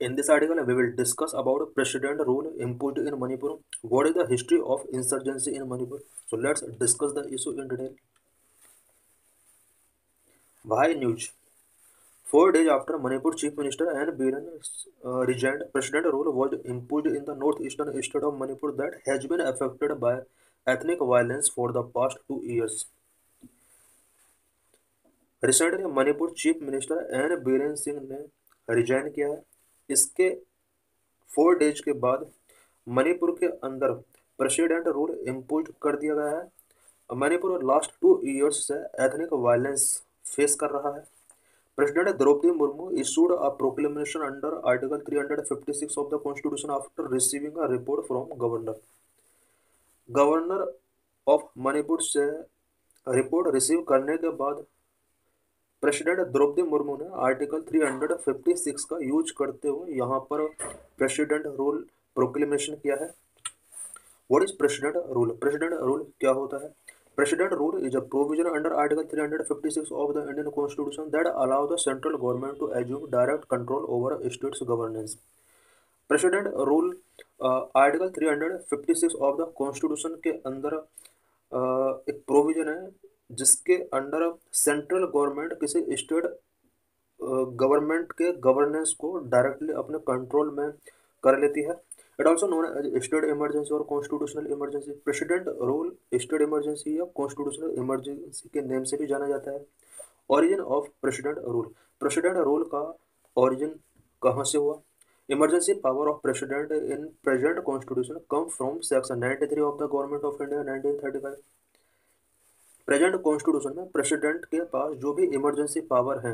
In this article, we will discuss about president rule imposed in Manipur. What is the history of insurgency in Manipur? So let's discuss the issue in detail. Why news? 4 days after Manipur Chief Minister N. Biren resigned, president rule was imposed in the northeastern state of Manipur that has been affected by ethnic violence for the past 2 years. Recently Manipur chief minister N Biren Singh ने resign किया है। इसके 4 days के बाद मणिपुर के अंदर president rule impose कर दिया गया है। मणिपुर लास्ट 2 इयर्स से एथनिक वायलेंस फेस कर रहा है। President Draupadi Murmu issued a proclamation under Article 356 of the Constitution after receiving a report from governor of Manipur से रिपोर्ट रिसीव करने के बाद प्रेसिडेंट द्रौपदी मुर्मू ने आर्टिकल 356 का यूज करते हुए यहाँ पर प्रेसिडेंट रूल प्रोक्लेमेशन किया है। What is president rule? President rule क्या होता है? President rule is a provision under article 356 of the Indian constitution that allow the central government to assume direct control over states governance. President rule article 356 of the constitution के अंदर एक provision है जिसके under central government किसी state government के governance को directly अपने control में कर लेती है। It also known as state emergency और constitutional emergency. President rule state emergency या कॉन्स्टिट्यूशनल इमरजेंसी के नेम से भी जाना जाता है। Origin of president rule. President rule का ओरिजिन कहाँ से हुआ? Emergency power of president in present constitution come from section 93 of the government of India 1935। Present constitution में प्रेसिडेंट के पास जो भी इमरजेंसी पावर है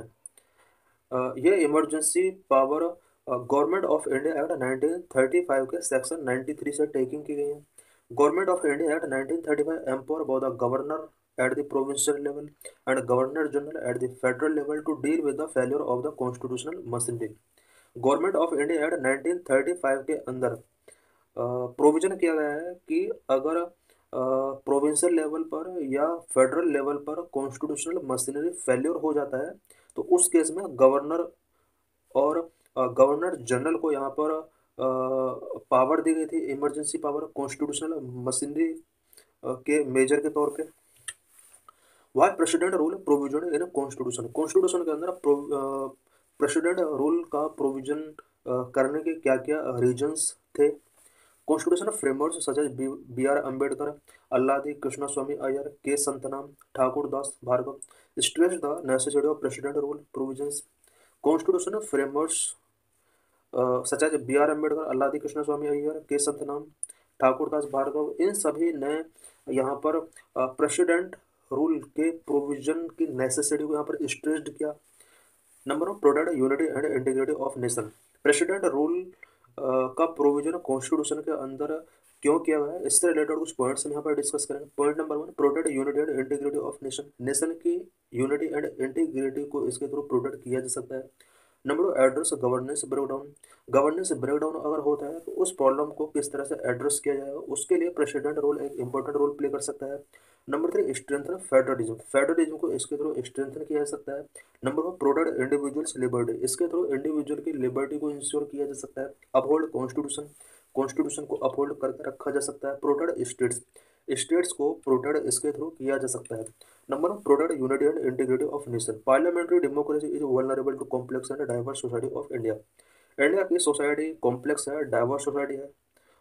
ये emergency power government of India act 1935 के सेक्शन 93 से टेकिंग की गई है। Government of India act 1935 empower by the governor at the provincial level and governor general at the federal level to deal with the failure of the constitutional machinery। Government of India act 1935 के अंदर provision किया गया है कि अगर provincial level पर या federal level पर कॉन्स्टिट्यूशनल मशीनरी फेल्योर हो जाता है तो उस केस में गवर्नर और गवर्नर जनरल को यहाँ पर पावर दी गई थी, इमरजेंसी पावर कॉन्स्टिट्यूशनल मशीनरी के मेजर के तौर पे। Why president rule provision in constitution. Constitution के अंदर प्रेसिडेंट रूल का प्रोविजन करने के क्या क्या रीजंस थे? Constitution framework such as B R Ambedkar, Alladi Krishna Swami Ayyar, K Santhanam, Thakur Das Bhargava stress the necessity of president rule provisions. Constitution frameworks such as B R Ambedkar, Alladi Krishna Swami Ayyar, K Santhanam, Thakur Das Bhargava, इन सभी ने यहाँ पर प्रेसिडेंट रूल के प्रोविजन की नेसेसिटी को यहाँ पर स्ट्रेस्ड किया। Number of protect unity and integrity of nation. President rule का प्रोविजन कॉन्स्टिट्यूशन के अंदर क्यों किया गया है इससे रिलेटेड कुछ पॉइंट्स हम यहाँ पर डिस्कस करेंगे। Point number 1, protect unity and integrity of nation. Nation की यूनिटी एंड इंटीग्रिटी को इसके थ्रू प्रोटेक्ट किया जा सकता है। Number 2, address governance breakdown. Governance breakdown अगर होता है तो उस प्रॉब्लम को किस तरह से एड्रेस किया जाएगा उसके लिए प्रेसिडेंट रूल एक इंपॉर्टेंट रोल प्ले कर सकता है। Number 3, strengthen federalism. फेडरलिज्म को इसके थ्रू स्ट्रेंथन किया जा सकता है। Number 4, protect individuals liberty. इसके थ्रू इंडिविजुअल की लिबर्टी को इंश्योर किया जा सकता है। Uphold constitution. कॉन्स्टिट्यूशन को अपहोल्ड करके रखा जा सकता है। Protect states. स्टेट्स को प्रोटेक्ट इसके थ्रू किया जा सकता है। Number 1, protect unity and integrity of nation. Parliamentary democracy is vulnerable to complex and diverse society of India. India की सोसाइटी कॉम्प्लेक्स है, डाइवर्स सोसाइटी है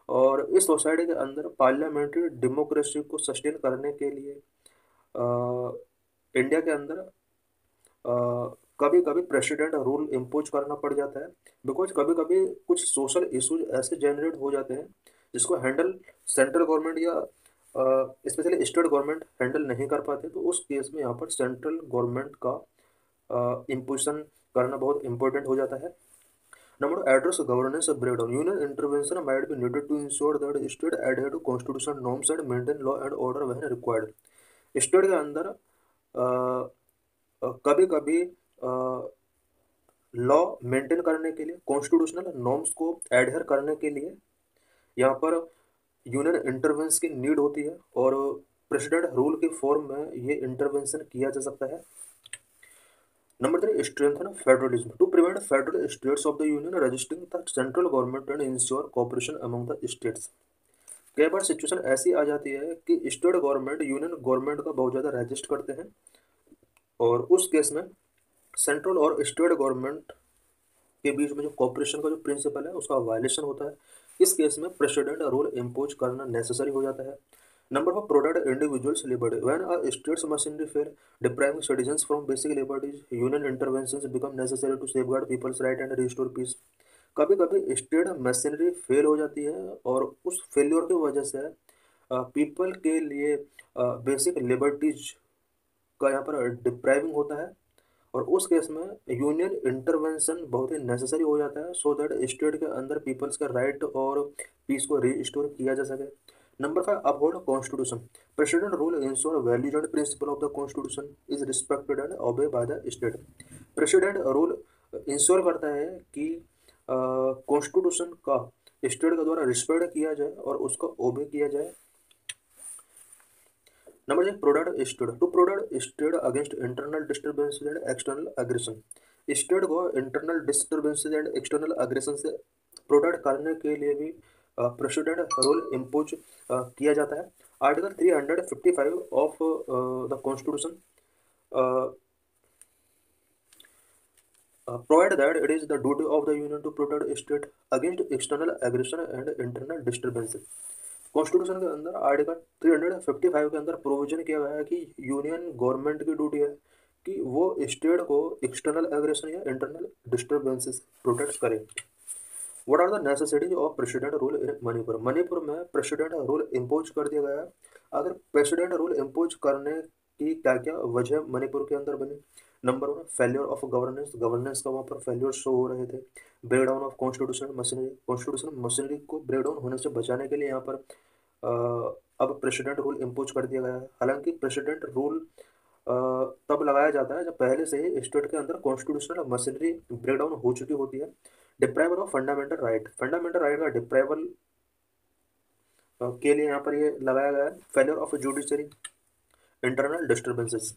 और इस सोसाइटी के अंदर पार्लियामेंट्री डेमोक्रेसी को सस्टेन करने के लिए इंडिया के अंदर कभी कभी प्रेसिडेंट रूल इम्पोज करना पड़ जाता है बिकॉज कभी कभी कुछ सोशल इश्यूज ऐसे जनरेट हो जाते हैं जिसको हैंडल सेंट्रल गवर्नमेंट या स्पेशली स्टेट गवर्नमेंट हैंडल नहीं कर पाते, तो उस केस में यहाँ पर सेंट्रल गवर्नमेंट का इम्पोजिशन करना बहुत इंपॉर्टेंट हो जाता है। Number 2, address governance breakdown. Union intervention might be needed to ensure that state adhere to constitutional norms and maintain law and order when required. State के अंदर कभी कभी लॉ मेंटेन करने के लिए कॉन्स्टिट्यूशनल नॉर्म्स को एडहेयर करने के लिए यहाँ पर यूनियन इंटरवेंस की नीड होती है और प्रेसिडेंट रूल के फॉर्म में ये इंटरवेंशन किया जा सकता है। Number 3, strengthen federalism to prevent federal states of the union resisting the central government and ensure cooperation among the states। कई बार सिचुएशन ऐसी आ जाती है कि स्टेट गवर्नमेंट यूनियन गवर्नमेंट का बहुत ज़्यादा रेजिस्ट करते हैं, और उस केस में सेंट्रल और स्टेट गवर्नमेंट के बीच में जो कॉपरेशन का जो प्रिंसिपल है उसका वायलेशन होता है। इस केस में प्रेसिडेंट रूल इम्पोज करना नेसेसरी हो जाता है। Number 4, protect individuals liberty when a states machinery fail depriving citizens from basic liberties union interventions become necessary to safeguard peoples right and restore peace. कभी कभी स्टेट मशीनरी फेल हो जाती है और उस फेल्योर की वजह से पीपल के लिए बेसिक लिबर्टीज का यहाँ पर डिप्राइविंग होता है, और उस केस में यूनियन इंटरवेंशन बहुत ही नेसेसरी हो जाता है सो दैट स्टेट के अंदर पीपल्स का राइट और पीस को रिस्टोर किया जा सके। Number 5, uphold constitution president rule ensure values and principle of the constitution is respected and ओबे by the state. President rule ensure करता है कि कॉन्स्टिट्यूशन का स्टेट के द्वारा रिस्पेक्ट किया जाए और उसका ओबे किया जाए। Number 6, protect state to protect state against internal disturbances and external aggression. State को internal disturbances and external aggression से प्रोटेक्ट करने के लिए भी प्रेसिडेंट रूल इम्पोज किया जाता है। Article 355 of the constitution provide that it is the duty of the union to protect state against external aggression and internal disturbances। Constitution के अंदर आर्टिकल 355 के अंदर प्रोविजन किया गया है कि यूनियन गवर्नमेंट की ड्यूटी है कि वो स्टेट को एक्सटर्नल एग्रेशन या इंटरनल डिस्टर्बेंसेस प्रोटेक्ट करे। What are the necessities of president rule in Manipur. Manipur में प्रेसिडेंट रूल इम्पोज कर दिया गया है। अगर प्रेसिडेंट रूल इम्पोज करने की क्या क्या वजह मणिपुर के अंदर बनी। Number 1, failure of governance, governance का वहाँ पर फेलियर शो हो रहे थे। Break down of constitution machinery, constitution machinery को ब्रेक डाउन होने से बचाने के लिए यहाँ पर अब प्रेसिडेंट रूल इम्पोज कर दिया गया है। हालांकि प्रेसिडेंट रूल तब लगाया जाता है जब पहले से ही स्टेट के अंदर कॉन्स्टिट्यूशनल मशीनरी ब्रेक डाउन हो चुकी होती है। डिप्राइवल of fundamental right, fundamental right का डिप्राइवल के लिए यहाँ पर ये लगाया गया है। Failure of judiciary, internal disturbances.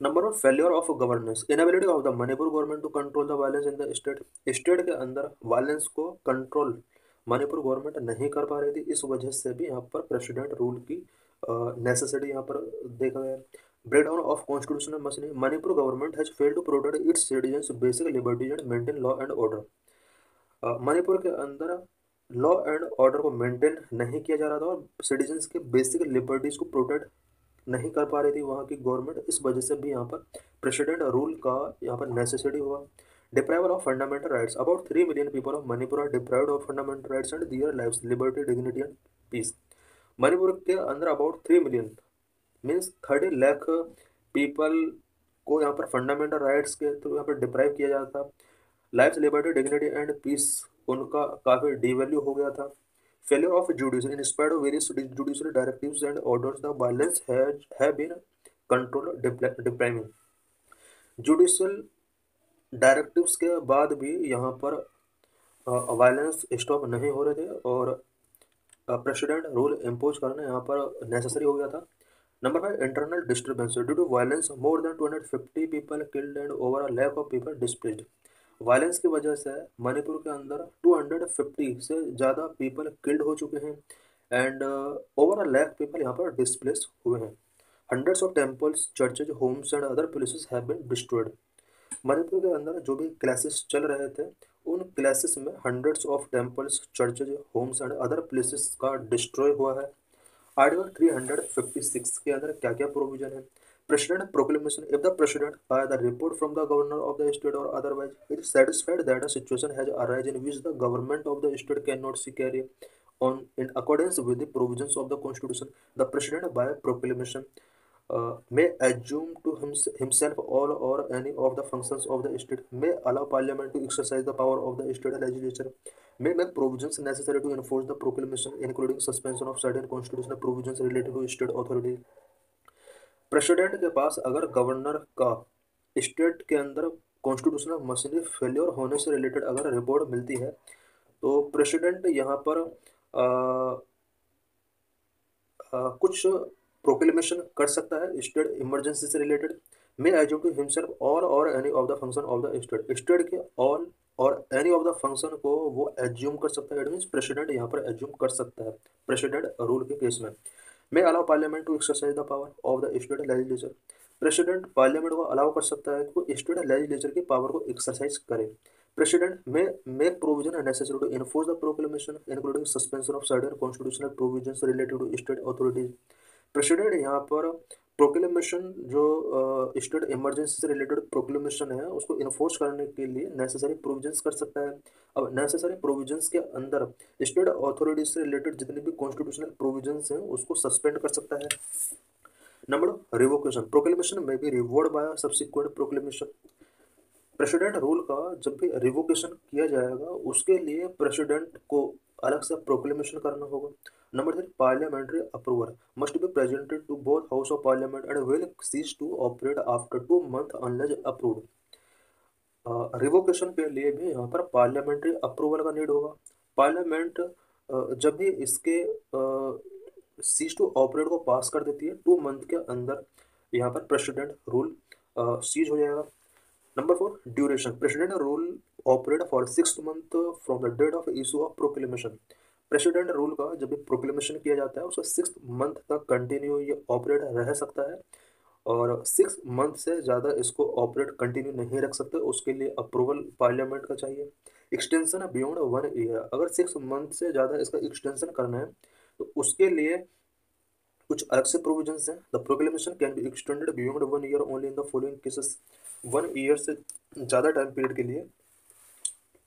Number 1, failure of governance, inability of the Manipur government to control the violence in the state. State के अंदर वायलेंस को कंट्रोल मणिपुर गवर्नमेंट नहीं कर पा रही थी, इस वजह से भी यहाँ पर प्रेसिडेंट रूल की नेसेसिटी यहाँ पर देखा गया। Break down of constitutional machinery, Manipur government has failed to protect its citizens basic liberties and maintain law and order. Manipur के अंदर लॉ एंड ऑर्डर को मेंटेन नहीं किया जा रहा था और सिटीजन्स के बेसिक लिबर्टीज को प्रोटेक्ट नहीं कर पा रही थी वहाँ की गवर्नमेंट, इस वजह से भी यहाँ पर प्रेसिडेंट रूल का यहाँ पर नेसेसिटी हुआ। Deprival of fundamental rights, about 3 million people of Manipur are deprived of fundamental rights and their lives liberty dignity and peace. Manipur के अंदर about 3 million means 30 lakh people को यहाँ पर फंडामेंटल राइट्स के थ्रू यहाँ पर डिप्राइव किया जाता था। Life liberty dignity and peace उनका काफ़ी डिवैल्यू हो गया था। Failure of judiciary, in spite of various judiciary directives and orders the violence have been controlled depriving. Judicial directives के बाद भी यहाँ पर वायलेंस स्टॉप नहीं हो रहे थे और प्रेसिडेंट रूल इम्पोज करना यहाँ पर नेसेसरी हो गया था। Number 5, internal disturbance, due to violence more than 250 people killed and over a lakh of people displaced. Violence की वजह से मणिपुर के अंदर 250 से ज़्यादा पीपल किल्ड हो चुके हैं and over a lakh people यहाँ पर डिस्प्लेस हुए हैं। Hundreds of temples, churches, homes and other places have been destroyed. Manipur के अंदर जो भी क्लासेस चल रहे थे उन क्लासेस में hundreds of temples, churches, homes and other places का डिस्ट्रॉय हुआ है। आर्टिकल 356 के अंदर क्या क्या प्रोविजन है। President proclamation, if the president by the report from the governor of the state और otherwise it is satisfied that a situation has arisen in which the government of the state cannot see carry on in accordance with the provisions of the constitution, the president by proclamation may assume to himself all or any of the functions of the state, may allow parliament to exercise the power of the state legislature, may make provisions necessary to enforce the proclamation, including suspension of certain constitutional provisions related to state authority। President के पास अगर governor का state के अंदर constitutional machinery failure होने से related अगर report मिलती है तो प्रेसिडेंट यहाँ पर कुछ प्रोक्लेमेशन कर सकता है स्टेट इमरजेंसी से related. May assume to himself all और any of the function of the state, state के ऑल और एनी ऑफ द फंक्शन को वो एज्यूम कर सकता है। इट मीन्स प्रेसिडेंट यहाँ पर एज्यूम कर सकता है प्रेसिडेंट रूल के केस में। May allow parliament to exercise the power of the state legislature, president parliament को अलाउ कर सकता है कि वो स्टेट लेजिस्लेचर की पावर को एक्सरसाइज करे। President may make provision necessary to enforce the proclamation including suspension of certain constitutional provisions related to state authorities. President यहाँ पर प्रोक्लेमेशन जो स्टेट इमरजेंसी से रिलेटेड प्रोक्लेमेशन है उसको इन्फोर्स करने के लिए नेसेसरी प्रोविजंस कर सकता है। अब नेसेसरी प्रोविजंस के अंदर स्टेट अथॉरिटीज से रिलेटेड जितने भी कॉन्स्टिट्यूशनल प्रोविजंस हैं उसको सस्पेंड कर सकता है। नंबर रिवोकेशन, प्रोक्लेमेशन में भी revoked by subsequent proclamation, president rule का जब भी रिवोकेशन किया जाएगा उसके लिए प्रेसिडेंट को अलग से प्रोक्लेमेशन करना होगा। Number 3, parliamentary approval must be presented to both house of parliament and will cease to operate after 2 months unless approved. Revocation के लिए भी यहाँ पर पार्लियामेंट्री अप्रूवल का नीड होगा। पार्लियामेंट जब भी इसके सीज टू ऑपरेट को पास कर देती है 2 month के अंदर यहाँ पर प्रेसिडेंट रूल सीज हो जाएगा। Number 4, duration, president rule operate for 6 months from the date of issue of proclamation, president rule का जब भी प्रोक्लेमेशन किया जाता है उसका 6 month तक कंटिन्यू ये ऑपरेट रह सकता है और 6 month से ज़्यादा इसको ऑपरेट कंटिन्यू नहीं रख सकते, उसके लिए अप्रूवल पार्लियामेंट का चाहिए। एक्सटेंशन बियॉन्ड 1 year, अगर 6 month से ज़्यादा इसका एक्सटेंशन करना है तो उसके लिए कुछ अलग से प्रोविजंस हैं। The proclamation can be extended beyond 1 year only in the following cases, 1 year से ज़्यादा टाइम पीरियड के लिए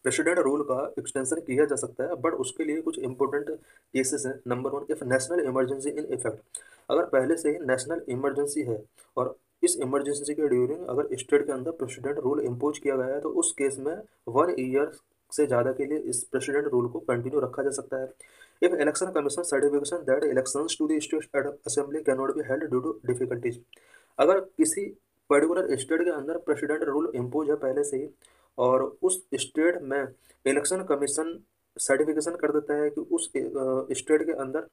प्रेसिडेंट रूल का एक्सटेंशन किया जा सकता है बट उसके लिए कुछ इंपॉर्टेंट केसेस हैं। Number 1, if national emergency in effect, अगर पहले से ही नेशनल इमरजेंसी है और इस इमरजेंसी के ड्यूरिंग अगर स्टेट के अंदर प्रेसिडेंट रूल इम्पोज किया गया है तो उस केस में 1 year से ज़्यादा के लिए इस प्रेसिडेंट रूल को कंटिन्यू रखा जा सकता है। If election commission certification that elections to the state assembly can not be held due to difficulties, अगर किसी पर्टिकुलर स्टेट के अंदर प्रेसिडेंट रूल इम्पोज है पहले से ही और उस स्टेट में इलेक्शन कमीशन सर्टिफिकेशन कर देता है कि उस स्टेट के अंदर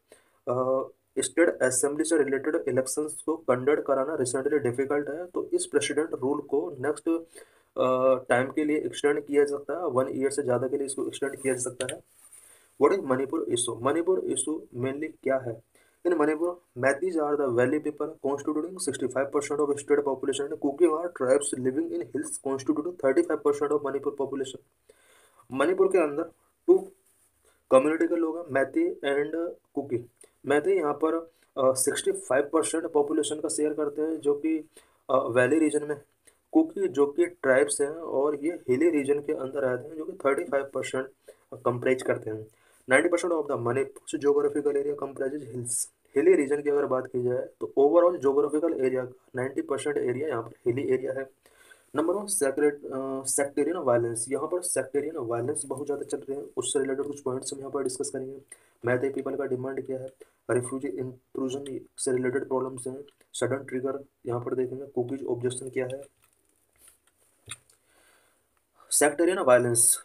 स्टेट असेंबली से रिलेटेड इलेक्शंस को कंडक्ट कराना रिसेंटली डिफिकल्ट है तो इस प्रेसिडेंट रूल को नेक्स्ट टाइम के लिए एक्सटेंड किया जा सकता है, 1 year से ज़्यादा के लिए इसको एक्सटेंड किया जा सकता है। What is Manipur issue, Manipur issue mainly क्या है? In Manipur Meiteis are the valley people constituting 65% of state population and Kuki are tribes living in hills constituting 35% of Manipur population. Manipur के अंदर 2 कम्युनिटी के लोग हैं, मैती एंड कुकी। मैती यहाँ पर 65% पॉपुलेशन का शेयर करते हैं जो कि वैली रीजन में, कुकी जो कि ट्राइब्स हैं और ये हिली रीजन के अंदर रहते हैं जो कि 35% कंप्राइज करते हैं। 90% of the Manipur geographical area comprises hills, hilly region की अगर बात की जाए तो ओवरऑल जोग्राफिकल एरिया 90% एरिया यहाँ पर हिली एरिया है। नंबर 1, सेक्टेरियन वायलेंस, यहाँ पर सेक्टेरियन वायलेंस बहुत ज़्यादा चल रहे हैं, उससे रिलेटेड कुछ पॉइंट्स हम यहाँ पर डिस्कस करेंगे। मैते पीपल का डिमांड क्या है, रिफ्यूजी इंट्रूजन से रिलेटेड प्रॉब्लम्स हैं, सडन ट्रिगर यहाँ पर देखेंगे, कुकीज ऑब्जेक्शन क्या है। Sectarian violence,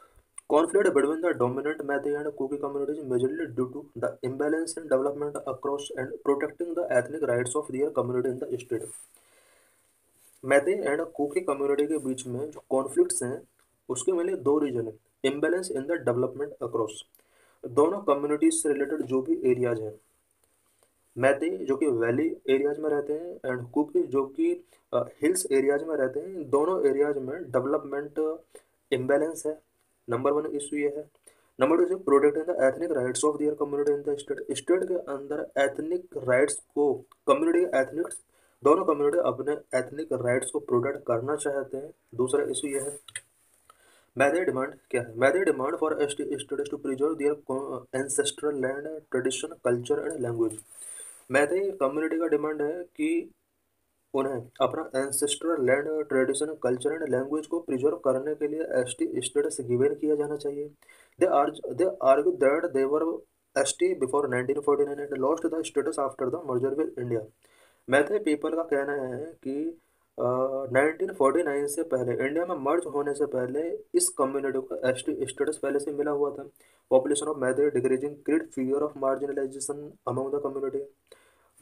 conflict between the dominant Meitei and Kuki communities majorly due to the imbalance in development across and protecting the ethnic rights of their community in the state। मैते and cookie community के बीच में जो conflicts हैं उसके mainly 2 reason है, imbalance in the development across, दोनों communities से related जो भी एरियाज हैं, मैते जो कि वैली एरियाज में रहते हैं एंड कुकी जो कि हिल्स एरियाज में रहते हैं, दोनों एरियाज में डेवलपमेंट इम्बेलेंस है। नंबर 1 इशू ये है। Number 2 protecting the ethnic rights of their community in the state, state के अंदर एथनिक राइट्स को कम्युनिटी एथनिक्स दोनों कम्युनिटी अपने एथनिक राइट्स को प्रोटेक्ट करना चाहते हैं। दूसरा इशू ये है। मैदे डिमांड क्या है, Meitei demand for states to preserve their ancestral land tradition culture and language, Meitei community का डिमांड है कि उन्हें अपना ancestral land tradition culture and language को प्रिजर्व करने के लिए एसटी स्टेटस गिवन किया जाना चाहिए। They argue that they were ST before 1949 and lost the status after the merger with India. Meitei people का कहना है कि 1949 से पहले इंडिया में मर्ज होने से पहले इस कम्युनिटी को एसटी स्टेटस पहले से मिला हुआ था। Population of Meitei decreasing create fear of marginalisation among the community,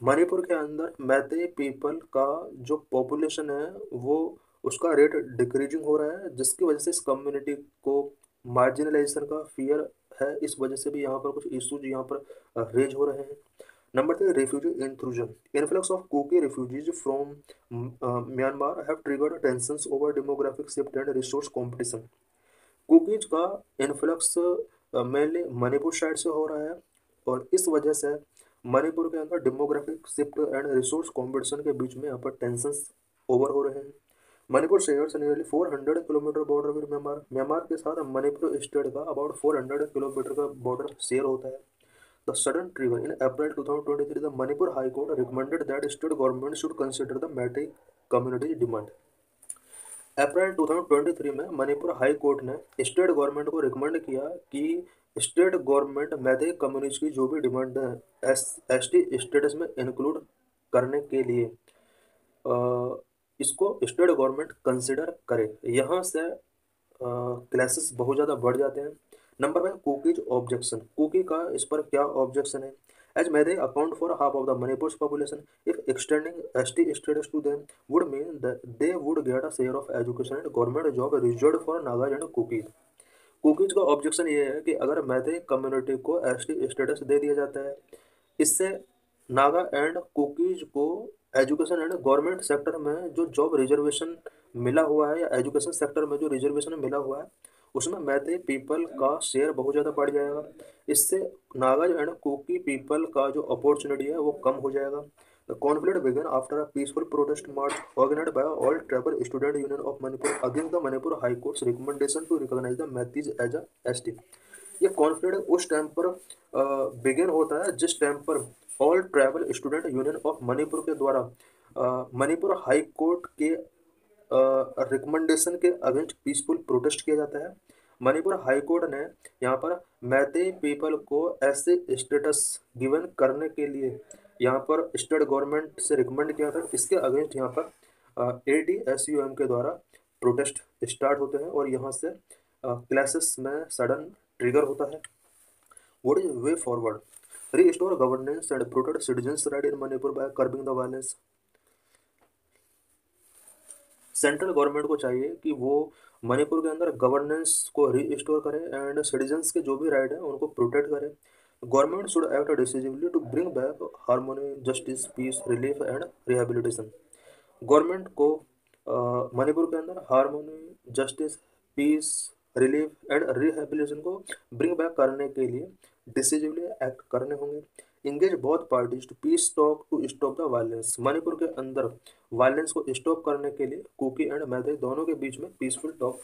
Manipur के अंदर मैते पीपल का जो पॉपुलेशन है वो उसका रेट डिक्रीजिंग हो रहा है, जिसकी वजह से इस कम्युनिटी को मार्जिनलाइजेशन का फियर है। इस वजह से भी यहाँ पर कुछ इश्यूज यहाँ पर रेज हो रहे हैं। Number 3, refugee intrusion. Influx of Kuki refugees from Myanmar have triggered tensions over demographic shift and resource competition. Kukis का इन्फ्लक्स मेनली मणिपुर साइड से हो रहा है, और इस वजह से मणिपुर के अंदर demographic shift and resource competition के बीच में यहाँ पर टेंशंस ओवर हो रहे हैं। Manipur shares nearly 400 kilometre border with Myanmar. Myanmar के साथ मणिपुर स्टेट का अबाउट 400 किलोमीटर का बॉर्डर शेयर होता है। The sudden trigger in April 2023, the Manipur High Court recommended that state government should consider the Meitei community's demand. अप्रैल 2023 में Manipur high court ने state government को recommend किया कि स्टेट गवर्नमेंट मैथे कम्युनिटी की जो भी डिमांड है एसटी स्टेटस में इंक्लूड करने के लिए इसको स्टेट गवर्नमेंट कंसिडर करे। यहाँ से क्लासेस बहुत ज़्यादा बढ़ जाते हैं। Number 5, cookies objection. कुकी का इस पर क्या ऑब्जेक्शन है? As Meiteis account for half of the Manipur population, if extending ST status to them would mean they would get a share of education and government job reserved for Nagas and Kukis. Kukis का objection ये है कि अगर मैदे कम्युनिटी को ST status दे दिया जाता है, इससे नागा एंड कुकीज को एजुकेशन एंड गवर्नमेंट सेक्टर में जो जॉब रिजर्वेशन मिला हुआ है या एजुकेशन सेक्टर में जो रिजर्वेशन मिला हुआ है उसमें मैथे पीपल का शेयर बहुत ज़्यादा बढ़ जाएगा। इससे नागाज एंड कुकी पीपल का जो अपॉर्चुनिटी है वो कम हो जाएगा। The conflict began after a peaceful protest march organised by all tribal student union of Manipur against the Manipur high court's recommendation to recognise the Meiteis as a ST. ये कॉन्फ्लिक्ट उस time पर बिगिन होता है जिस टाइम पर all tribal student union of Manipur के द्वारा Manipur high court के रिकमेंडेशन के अगेंस्ट पीसफुल प्रोटेस्ट किया जाता है। मणिपुर हाई कोर्ट ने यहाँ पर मैते पीपल को ऐसे स्टेटस गिवन करने के लिए यहाँ पर स्टेट गवर्नमेंट से रिकमेंड किया था। इसके अगेंस्ट यहाँ पर ADSUM के द्वारा प्रोटेस्ट स्टार्ट होते हैं और यहाँ से क्लासेस में सडन ट्रिगर होता है। What is way forward? Restore governance and protect citizens right in Manipur by curbing the violence. Central government को चाहिए कि वो मणिपुर के अंदर गवर्नेंस को रीस्टोर करे एंड सिटीजन्स के जो भी राइट है उनको प्रोटेक्ट करे। Government should act decisively to bring back harmony, justice, peace, relief and rehabilitation. Government को मणिपुर के अंदर harmony, justice, peace, relief and rehabilitation को ब्रिंग बैक करने के लिए डिसिसिवली एक्ट करने होंगे। Engage both parties to peace talk to stop the violence. Manipur के अंदर वायलेंस को स्टॉप करने के लिए कुकी एंड मैथे दोनों के बीच में पीसफुल टॉक